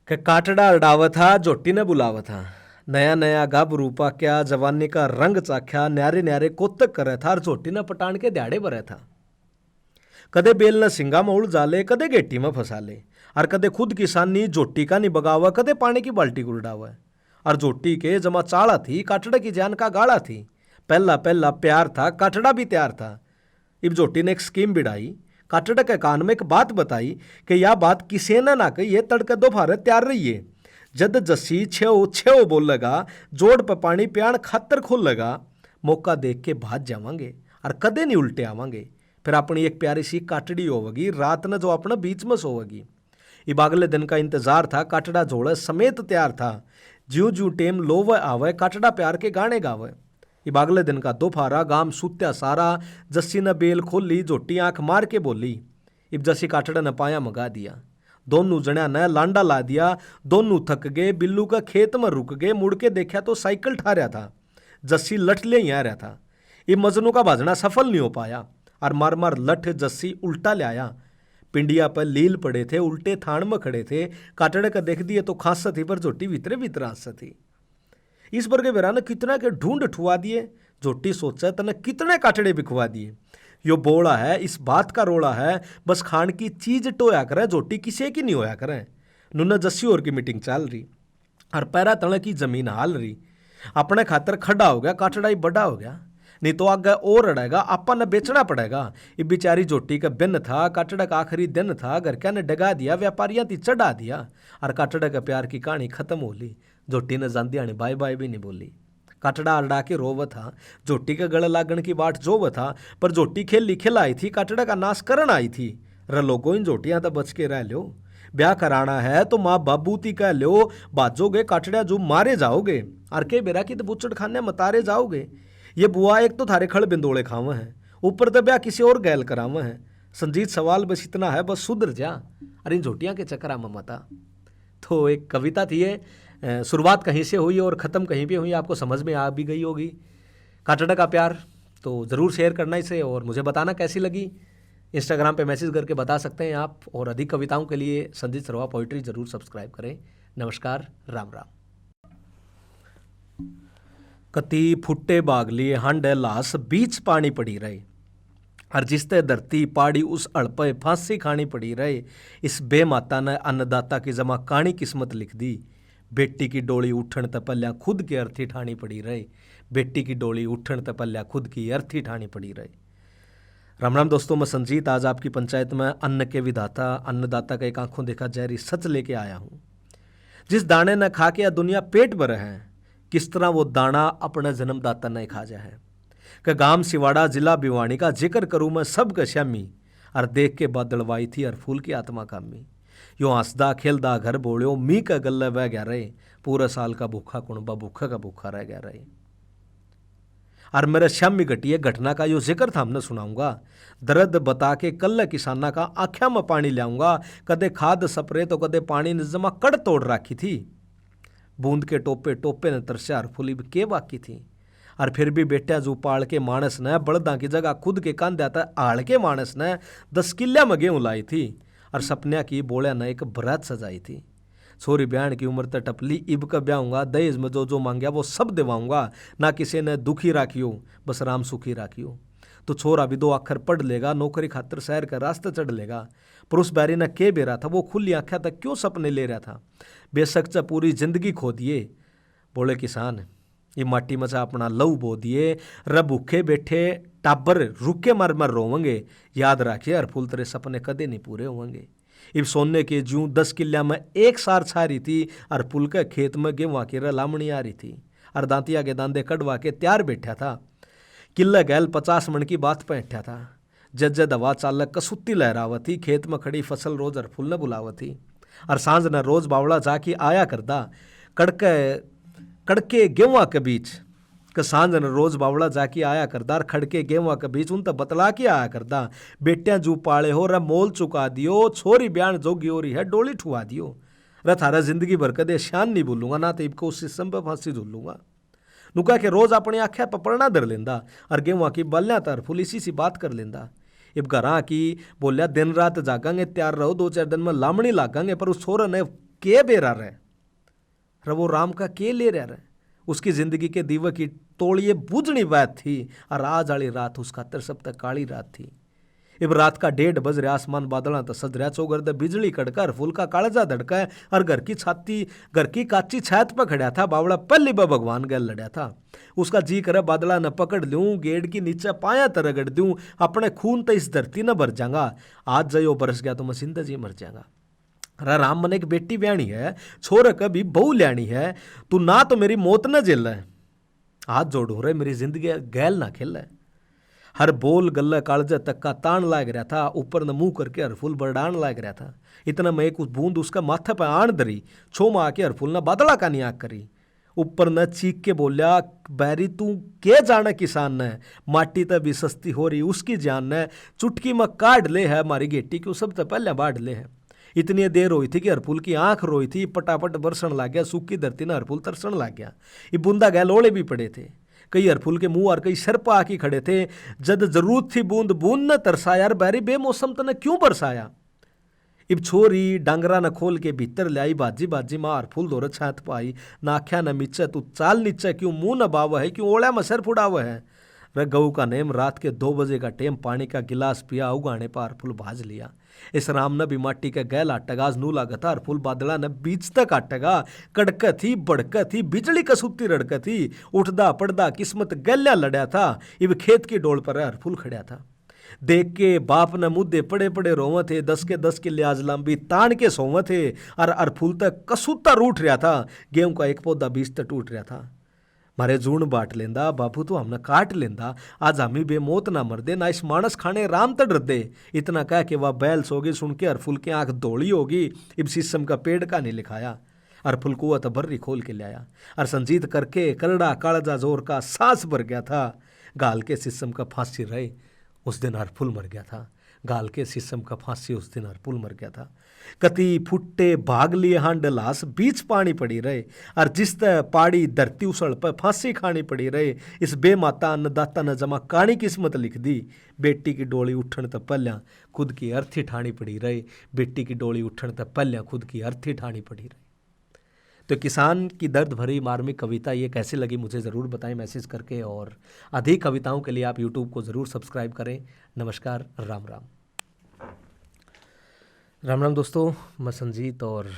कि काटड़ा अड़ावा था जोटी ने बुलावा था। नया नया गब रूपा क्या जवानी का रंग चाख्या, न्यारे न्यारे कोतक करे था और जोटी ने पटान के दिहाड़े भरे था। कदे बेल न सिंगा में उड़ जाले, कदे गेटी में फंसा ले, और कदे खुद किसानी जोटी का नहीं बगावा, कदे पानी की बाल्टी को उड़ावा। और जोटी के जमा चाड़ा थी, काटड़ा की जान का गाड़ा थी। पहला पहला प्यार था, काटड़ा भी तैयार था। इब जोटी ने एक स्कीम बिड़ाई, काटड़ा के कान में एक बात बताई कि यह बात किसी ने ना कही, ये तड़के दोपहर तैयार रहिए। जद जस्सी छेओ छेओ बोल लगा, जोड़ पर पानी प्याण खातर खोल लगा, मौका देख के भाज जावांगे और कदे नहीं उल्टे आवांगे। फिर अपनी एक प्यारी सी काटड़ी होवगी, रात न जो अपना बीच में सोवगी। इब अगले दिन का इंतजार था, काटड़ा जोड़े समेत तैयार था। ज्यों ज्यों टेम लोवे आवे, काटड़ा प्यार के गाने गावे। इब अगले दिन का दोपहरा गाम सुत्या सारा, जस्सी ने बेल खोली, जोटी आंख मार के बोली। इब जस्सी काटड़ा ने पाया मगा दिया, दोनों जणिया ने लांडा ला दिया। दोनों थक गए, बिल्लू का खेत में रुक गए। मुड़ के देखा तो साइकिल ठा रहा था, जस्सी लठ ले ही आ रहा था। इब मजनू का भाजना सफल नहीं हो पाया और मार मार लठ जस्सी उल्टा ले आया। पिंडिया पर लील पड़े थे, उल्टे थान में खड़े थे। काटड़े का देख दिए तो खांस थी, पर जोटी भीतरे भीतर हंस थी। इस पर के बेरा ने कितना के ढूंढ ठुआ दिए। जोटी सोचा तने कितने काटड़े बिखवा दिए। यो बोला है, इस बात का रोड़ा है, बस खान की चीज टोया करे, जोटी किसी की नहीं होया करे। नुना जस्सी और की मीटिंग चल रही और पैरा तले की जमीन हाल रही। अपने खातर खड़ा हो गया, काटड़ा ही बड़ा हो गया, नहीं तो आगे और अड़ेगा, आपा ने बेचना पड़ेगा। ये बेचारी जोटी का बिन था, काटड़ा का आखिरी दिन था, घर क्या ने डगा दिया, व्यापारियां ती चढ़ा दिया और काटड़ा का प्यार की कहानी खत्म हो ली। जोटी ने जानती आने बाय बाय भी नहीं बोली। काटड़ा अड़ा के रोव था, जोटी के गले लागण की बाट जोव था, पर जोटी खेली खिलाई थी, काटड़ा का नाश करन आई थी। रे लोगों इन जोटियां तो बच के रह लो, ब्याह कराना है तो माँ बाबू ती कह लो, बाजोगे काटड़ा जो मारे जाओगे, और के बेरा की तो बुचड़ खाने मतारे जाओगे। ये बुआ एक तो थारे खड़ बिंदोड़े खावे हैं, ऊपर तो ब्याह किसी और गैल करावे हैं। संजीत सवाल बस इतना है, बस सुधर जा, अरे इन झोटियां के चक्करा में मता। तो एक कविता थी ये, शुरुआत कहीं से हुई और ख़त्म कहीं भी हुई, आपको समझ में आ भी गई होगी। काटड़ा का प्यार तो ज़रूर शेयर करना इसे और मुझे बताना कैसी लगी। इंस्टाग्राम पे मैसेज करके बता सकते हैं आप। और अधिक कविताओं के लिए संजीत सरवा पोइट्री ज़रूर सब्सक्राइब करें। नमस्कार, राम राम। कति फुट्टे बाग लिए हांडे लाश बीच पानी पड़ी रहे, और जिसते धरती पाड़ी उस अड़पे फांसी खानी पड़ी रहे। इस बेमाता ने अन्नदाता की जमा काणी किस्मत लिख दी। बेटी की डोली उठन तपल्या खुद की अर्थी ठानी पड़ी रहे। बेटी की डोली उठन तपल्या खुद की अर्थी ठानी पड़ी रहे। राम राम दोस्तों, मैं संजीत आज आपकी पंचायत में अन्न के विधाता, अन्नदाता का एक आंखों देखा जहरी सच लेके आया हूँ। जिस दाने न खा के दुनिया पेट भर है, किस तरह वो दाना अपने जन्मदाता ने खा जा है। कि गांव सिवाड़ा जिला भिवानी का जिक्र करूँ मैं सब का श्यामी, और देख के बादलवाई थी और फूल की आत्मा कामी। यो हंसदा खेलदा घर बोलियो, मी का गल्ले बह गया रहे, पूरा साल का भूखा कुणबा भूखा का भूखा रह गया रहे। और मेरे श्यामी घटिए घटना का यो जिक्र था हमने सुनाऊंगा। दर्द बता के कल्ले किसाना का आँख्या में पानी लाऊंगा। कदे खाद सपरे तो कदे पानी ने जमा कड़ तोड़ रखी थी। बूंद के टोपे टोपे ने तरस्या और फुली के बाकी थी। और फिर भी बेटा जू पाल के मानस ने बड़दा की जगह खुद के कांध्या था आड़ के मानस ने 10 किल्या में गेहूं लाई थी। और सपनिया की बोलिया ने एक बरात सजाई थी। छोरी ब्याण की उम्र तक टपली, इब का ब्याहूंगा, दहेज में जो जो मांगया वो सब दिवाऊंगा। ना किसी ने दुखी राखियो, बस राम सुखी राखियो। तो छोरा भी 2 अक्षर पढ़ लेगा, नौकरी खातर शहर का रास्ता चढ़ लेगा। पर उस बैरी ने के बेरा था, वो खुली आंखें तक क्यों सपने ले रहा था। बेशक चा पूरी जिंदगी खो दिए। बोले किसान ये माटी में चा अपना लहू बो दिए। र भूखे बैठे टाबर रुके मर मर रोवेंगे। याद रखिए हर फूल तेरे सपने कदे नहीं पूरे होंगे। इब सोने के जूं 10 किल्या में एक सार छा रही थी, और पुल के खेत में गेहूं की लामणी आ रही थी। और दांतिया के दांदे कड़वा के तैयार बैठा था। किले गैल 50 मन की बात पैठा था। जज दवा चालक कसुत्ती लहरावत थी। खेत में खड़ी फसल रोज हर फूल न बुलावत थी। और सांझ न रोज बावड़ा जाके आया करदा कड़के गेहूं के बीच। कि सांझ न रोज बावड़ा जाके आया करदार, खड़के गेहूं के बीच उन तो बतला के आया करदा। बेटियां जू पाले हो रे मोल चुका दियो, छोरी ब्यान जोगी हो रही है डोली ठुआ दियो। रे थारा जिंदगी भर कदे शान नहीं बोलूंगा, ना तो इबको उस सिस्टम पर फांसी झूलूंगा। नुका के रोज अपनी आख्या पपड़ना धर लेंदा, और गेहूं की बल्ल्या तर पुलिसी सी बात कर लेंदा। इब घरा की बोलिया दिन रात जागांगे, तैयार रहो, 2-4 दिन में लामणी लागांगे। पर उस छोरे ने के बेरा रहे र वो राम का के ले रहा रहे। उसकी जिंदगी के दीवक की तोड़िए बुझनी बात थी और आज वाली रात उसका खातर सब तक काली रात थी। इब रात का 1:30 बज रहा, आसमान बादलों तो सज रहा, चौगर दे बिजली कड़का और फूल का कालजा धड़का है और घर की काची छत पर खड़ा था। बावड़ा पहली बार भगवान गल लड़ा था। उसका जी करे बादला न पकड़ लूं, गेड़ की नीचे पाया त रगड़ दूं, अपने खून तो इस धरती न भर जाऊंगा, आज जयो बरस गया तो मैं जिंदा जी मर जाऊंगा। राम मन एक बेटी ब्याणी है, छोर कभी बहू ल्याणी है, तू ना तो मेरी मौत न झेल है, हाथ जोड़ो रे मेरी जिंदगी गैल ना खेल है। हर बोल गल्ला कालजे तक का तान लाग रहा था, ऊपर न मुंह करके हरफुल बरडान लाग रहा था। इतना में एक बूंद उसका माथे पर आन धरी, छोमा आके हरफुल न बादला का नहीं आग करी। ऊपर न चीख के बोलिया, बैरी तू के जाना किसान ने, माटी तो भी सस्ती हो रही उसकी जान ने, चुटकी में काट ले है हमारी गेटी क्यों सब तो पहले बाढ़ ले है। इतनी देर हुई थी कि हरफुल की आंख रोई थी, पटापट बरसन लग गया, सूखी धरती ने हरफुल तरसन लग गया। ये बूंदा गैल ओले भी पड़े थे, कई हरफुल के मुंह और कई सर पर आके खड़े थे। जद जरूरत थी बूंद बूंद न तरसाया, यार बैरी बेमौसम तने क्यों बरसाया। इब छोरी डांगरा न खोल के भीतर लाई, बाजी बाजी मां हरफुल दौर छात पाई, नाख्या न मीचे तू चाल नीचे क्यों, मुंह न बाव है क्यों, ओला में सर फुड़ाव है। रे गऊ का नेम रात के 2 बजे का टेम, पानी का गिलास पिया, उगाने पर हरफुल भाज लिया। इस राम न भी माटी के गैल आटेगा, नू लागता हरफुल बादला न बीच तक आटेगा। कड़क थी बड़क थी, बिजली कसूती रड़क थी, उठदा पड़दा किस्मत गैल्या लड़ा था। इब खेत की डोल पर हरफुल खड़ा था। देख के बाप न मुद्दे पड़े पड़े रोवे थे, 10 के 10 की लिहाज लंबी तान के सोवे थे, और हरफुल तक कसूता रूठ रहा था। गेहूं का एक पौधा बीच तक टूट रहा था। मारे जून बाट लेंदा, बापू तो हमने काट लेंदा, आज हमी बेमौत ना मर दे, ना इस मानस खाने राम तड़ दे। इतना कह के वह बैल सोगी, सुन के हरफुल की आंख दौड़ी होगी। इब शीशम का पेड़ का नहीं लिखाया, हरफुल कुआ तो बर्री खोल के लाया, और संजीत करके करड़ा कालजा जोर का सांस भर गया था। गाल के शीशम का फांसी रहे उस दिन हरफुल मर गया था, गाल के शीशम का फांसी उस दिन हरफुल मर गया था। कति फुट्टे भाग लिए हांड लाश, बीच पानी पड़ी रहे, और जिस तरह पाड़ी धरती उछल पर फांसी खानी पड़ी रहे। इस बेमाता अन्नदाता ने जमा कानी किस्मत लिख दी। बेटी की डोली उठन तो पहल्या खुद की अर्थी ठानी पड़ी रहे, बेटी की डोली उठन तो पहल्या खुद की अर्थी ठानी पड़ी रहे। तो किसान की दर्द भरी मार्मिक कविता ये कैसी लगी मुझे ज़रूर बताएं मैसेज करके, और अधिक कविताओं के लिए आप यूट्यूब को ज़रूर सब्सक्राइब करें। नमस्कार, राम राम। राम राम दोस्तों, मैं संजीत और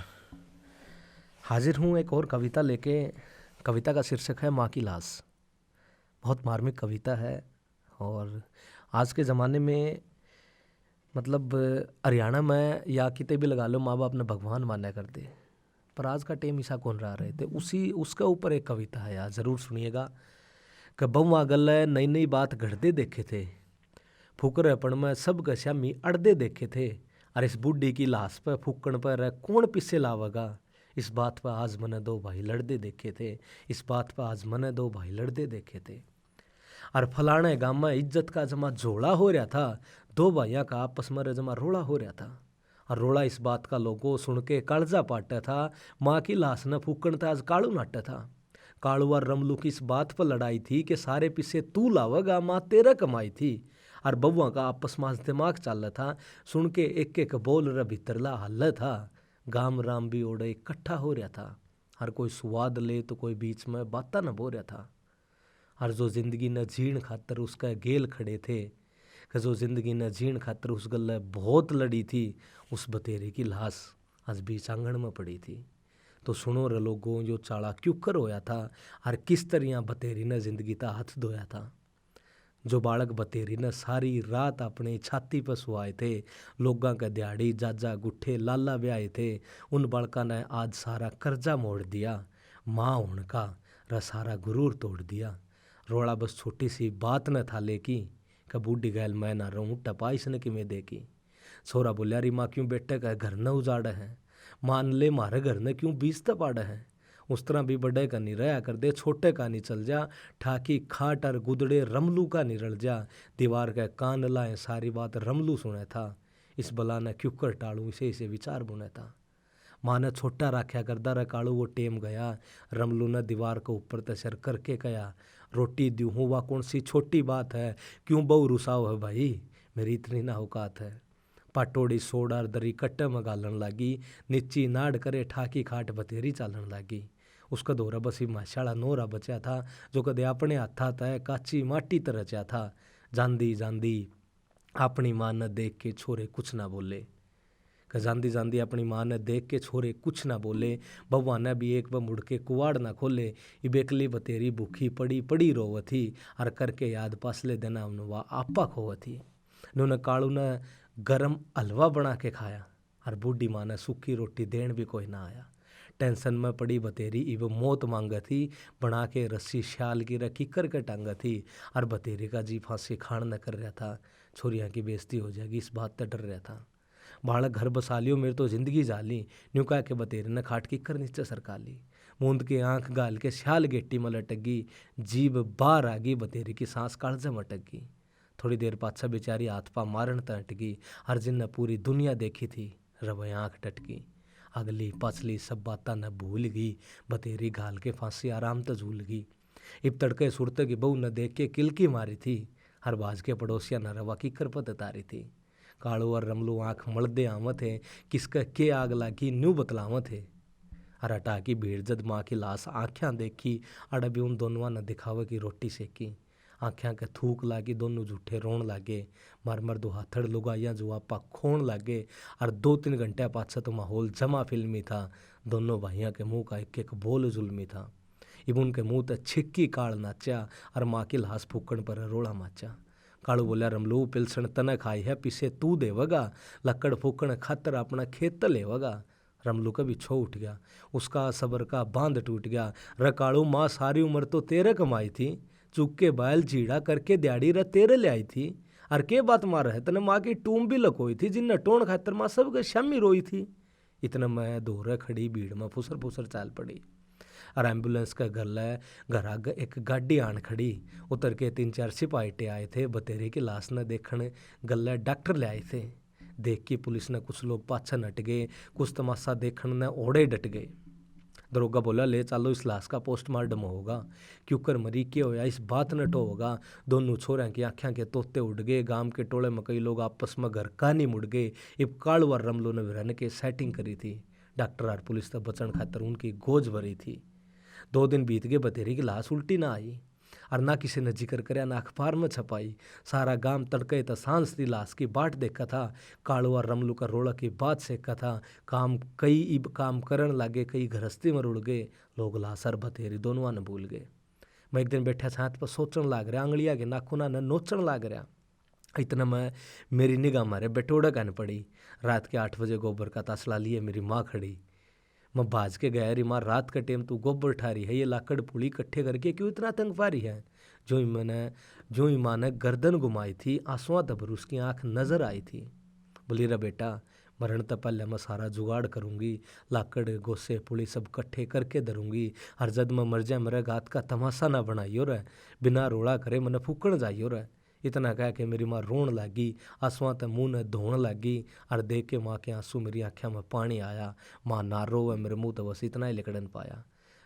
हाजिर हूँ एक और कविता लेके। कविता का शीर्षक है माँ की लाश। बहुत मार्मिक कविता है, और आज के ज़माने में मतलब हरियाणा में या किते भी लगा लो, माँ बाप ने भगवान माना करते, पर आज का टेम ईसा कौन रहा रहे थे। उसके ऊपर एक कविता है यार, ज़रूर सुनिएगा। कि बहुआ गल नई नई बात घड़ते देखे थे, फुकरेपन में सब गश्यामी अड़दे देखे थे, और इस बूढ़ी की लाश पर फूकण पर कौन पिस्से लावेगा। इस बात पर आज मने 2 भाई लड़ते देखे थे, इस बात पर आज मने 2 भाई लड़ते देखे थे। और फलाने गांव में इज्जत का जमा झोला हो रहा था, 2 भाइयों का आपस में जमा रोड़ा हो रहा था। और रोड़ा इस बात का लोगों सुन के कालजा पाटा था, माँ की लाश न फूकण था आज कालू नाटा था। कालू और रमलू की इस बात पर लड़ाई थी कि सारे पिस्से तू लावेगा, माँ तेरा कमाई थी। और बउआ का आपस में दिमाग चल रहा था, सुन के एक एक बोल रहा भीतरला हल्ला था। गाम राम भी ओढ़े इकट्ठा हो रहा था, हर कोई स्वाद ले तो कोई बीच में बाता न बो रहा था। और जो जिंदगी न जीण खातर उसका गेल खड़े थे, कि जो जिंदगी न जीण खातर उस गल बहुत लड़ी थी, उस बतेरे की लाश आज बीच आंगन में पड़ी थी। तो सुनो रे लोगों, जो चाला क्यों कर होया था, और किस तरह बतेरी ने जिंदगी का हाथ धोया था। जो बालक बतेरी ने सारी रात अपने छाती पर सुआए थे, लोगों का दिहाड़ी जाजा गुट्ठे लाला ब्याए थे, उन बालका ने आज सारा कर्जा मोड़ दिया। माँ उनका रा सारा गुरूर तोड़ दिया। रोड़ा बस छोटी सी बात न था लेकी, का बूढ़ी गैल मैं ना रहूँ टपाइस ने कि मैं देखी। छोरा बोलिया, री माँ क्यों बेटे का घर न उजाड़ा है, मान ले मारे घर ने क्यों बीज तपाड़ा है। उस तरह भी बड़े का नहीं रहा कर दे, छोटे का नहीं चल जा, ठाकी खाट और गुदड़े रमलू का नहीं रल जा। दीवार का कान लाए सारी बात रमलू सुने था, इस बला ने क्यों कर टाड़ू इसे विचार बुने था। माँ ने छोटा राख्या करदा रे कालू वो टेम गया। रमलू ने दीवार के ऊपर तसर करके कहा, रोटी दूँ हुआ कौन सी छोटी बात है, क्यों बहु रुसाव है भाई, मेरी इतनी ना औकात है। पाटोड़ी सोडार दरी कट्टे में गालन लागी, नीची नाड़ करे ठाकी खाट बतेरी चालन लागी। उसका दोरा बसी माशाला नोरा बचा था, जो कदे अपने हाथा तय काची माटी तरह चा था। जांदी जांदी अपनी माँ न देख के छोरे कुछ ना बोले, जांदी जांदी अपनी माँ ने देख के छोरे कुछ ना बोले। बउआ ने भी एक बार मुड़ के कुवाड़ ना खोले, इबेकली बतेरी भूखी पड़ी पड़ी रोव थी, और करके याद पासले देना उनवा आपा खोव थी। उन्होंने कालू ने गरम हलवा बना के खाया, और बूढ़ी माँ ने सूखी रोटी देन भी कोई ना आया। टेंशन में पड़ी बतेरी इब मौत मांग थी, बना के रस्सी शाल की रखी करके टांग थी, और बतेरी का जी फांसी खान न कर रहा था, छोरियाँ की बेइज्जती हो जाएगी इस बात से डर रहा था। बालक घर बसा लियो मेरी तो जिंदगी जाली, न्यू कह के बतेरी ने खाट की कर नीचे सरका ली। मूंद के आंख गाल के श्याल गेट्टी में लटक गई, जीभ बाहर आ गई, बतेरी की सांस कालजे में अटक गई। थोड़ी देर पाछा बेचारी हाथ पा मारन तट गई, हर जिन ने पूरी दुनिया देखी थी रवे आंख टटकी। अगली पछली सब बातें न भूल गई, बतेरी घाल के फांसी आराम तो झूल गई। इब तड़के सुरते की बहू न देख के किलकी मारी थी, हर बाज के पड़ोसिया न रवा की करपत तारी थी। कालू और रमलू आंख मलदे आवत है, किसका के आग लागी न्यू बतलावत है। और हटा की भीड़ जद माँ की लाश आँखें देखी, अड़ भी उन दोनों ने दिखावे की रोटी सेकी। आँखें के थूक लागी, दोनों झूठे रोन लागे, मर मर दो हाथड़ लुगाइया जो आपा खोन लागे। और 2-3 घंटे पाछा तो माहौल जमा फिल्मी था, दोनों भाइयों के मुंह का एक एक बोल जुल्मी था। इब उनके मुंह ते छिक्की काल नाचा, और माँ की लाश फूकण पर रोड़ा माचा। कालू बोलिया, रमलू पिलसण तने खाई है, पिसे तू देवगा, लकड़ फूकण खातर अपना खेत लेवगा। रमलू का भी छो उठ गया, उसका सबर का बांध टूट गया। रे कालू, माँ सारी उम्र तो तेरे कमाई थी, चुक के बैल जीड़ा करके दिहाड़ी रे तेरे ले आई थी, और के बात मार है तने माँ की टूम भी लकोई थी, जिन्ने टोन खातर माँ सबके शामी रोई थी। इतना मैं दोहरे खड़ी भीड़ में फुसर फुसर चाल पड़ी, और एम्बुलेंस का घर आगे एक गाड़ी आन खड़ी। उतर के 3-4 सिपाही आए थे, बतेरे की लाश न देखने गले डॉक्टर ले आए थे। देख के पुलिस ने कुछ लोग पाछा नट गए, कुछ तमाशा देखने ने ओढ़े डट गए। दरोगा बोला, ले चलो इस लाश का पोस्टमार्टम होगा, क्यों कर मरी के होया इस बात न तो होगा। दोनों छोरों की आँखें के तोते उड़ गए, गांव के टोले में कई लोग आपस में घर का नहीं मुड़ गए। इब कालू और रमलो ने रहने के सेटिंग करी थी, डॉक्टर और पुलिस तक बचन खातर उनकी गोज भरी थी। 2 दिन बीत गए, बतेरी की लाश उल्टी ना आई, और ना किसी ने जिक्र करया, ना अखबार में छपाई। सारा गांव तड़के तो सांस थी लाश की बाट देखा था, कालू और रमलू का रोड़ा की बात सेका था। कई इब काम करन लागे, कई गृहस्थी में रुड़ गए, लोग लाश और बतेरी दोनों ने भूल गए। मैं एक दिन बैठा छात पर सोचन लाग रहा, आंगलिया के नाखूना ने नोचन लाग रहा। इतना मैं मेरी निगाह मारे बेटोड़ा कान पड़ी। रात के 8 बजे गोबर का तसला लिए मेरी माँ खड़ी। मैं बाज के गया, री माँ रात का टेम तू गोबर ठारी है, ये लाकड़ पुली इकट्ठे करके क्यों इतना तंग पारी है। जो ही माँ ने गर्दन घुमाई थी, आंसुआ तब उसकी आंख नजर आई थी। बोली, रे बेटा, मरण तो पहले मैं सारा जुगाड़ करूंगी, लाकड़ गोसे पुली सब इकट्ठे करके धरूंगी, और जद मैं मर जाए मेरे गात का तमाशा ना बनाइयो रे, बिना रोड़ा करे मैंने फूकण जाइयो रे। इतना कह के मेरी माँ रोन लगी, आंसुआ ते मुँह ने धोन लगी, और देख के माँ के आंसू मेरी आँखों में पानी आया। माँ ना रोवे मेरे मुँह तो बस इतना ही लिकड़न पाया।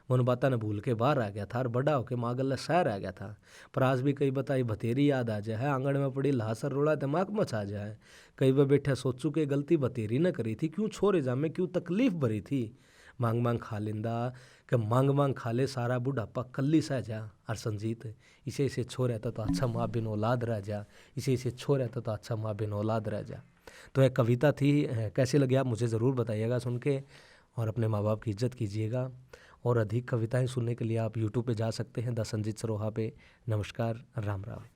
मन बाता ने भूल के बाहर आ गया था, और बड़ा होके माँ गले शहर आ गया था। पर आज भी कई बताई बतेरी याद आ जाए, आंगन में पड़ी लाश और रोड़ा दिमाग में छा जाए। कई बार बैठे सोचू के गलती बतेरी न करी थी, क्यों छोरे जामे क्यों तकलीफ भरी थी। मांग मांग खा लेंदा कि मांग मांग खा ले सारा बुढ़ापा कल्ली सह जा। और संजीत, इसे इसे छोरे तो अच्छा माँ बिन औलाद रह जा, इसे इसे छोरे तो अच्छा माँ बिन औलाद रह जा। तो एक कविता थी, कैसी लगी आप मुझे ज़रूर बताइएगा सुन के, और अपने माँ बाप की इज्जत कीजिएगा। और अधिक कविताएं सुनने के लिए आप YouTube पे जा सकते हैं, द संजीत सरोहा पे। नमस्कार, राम राम।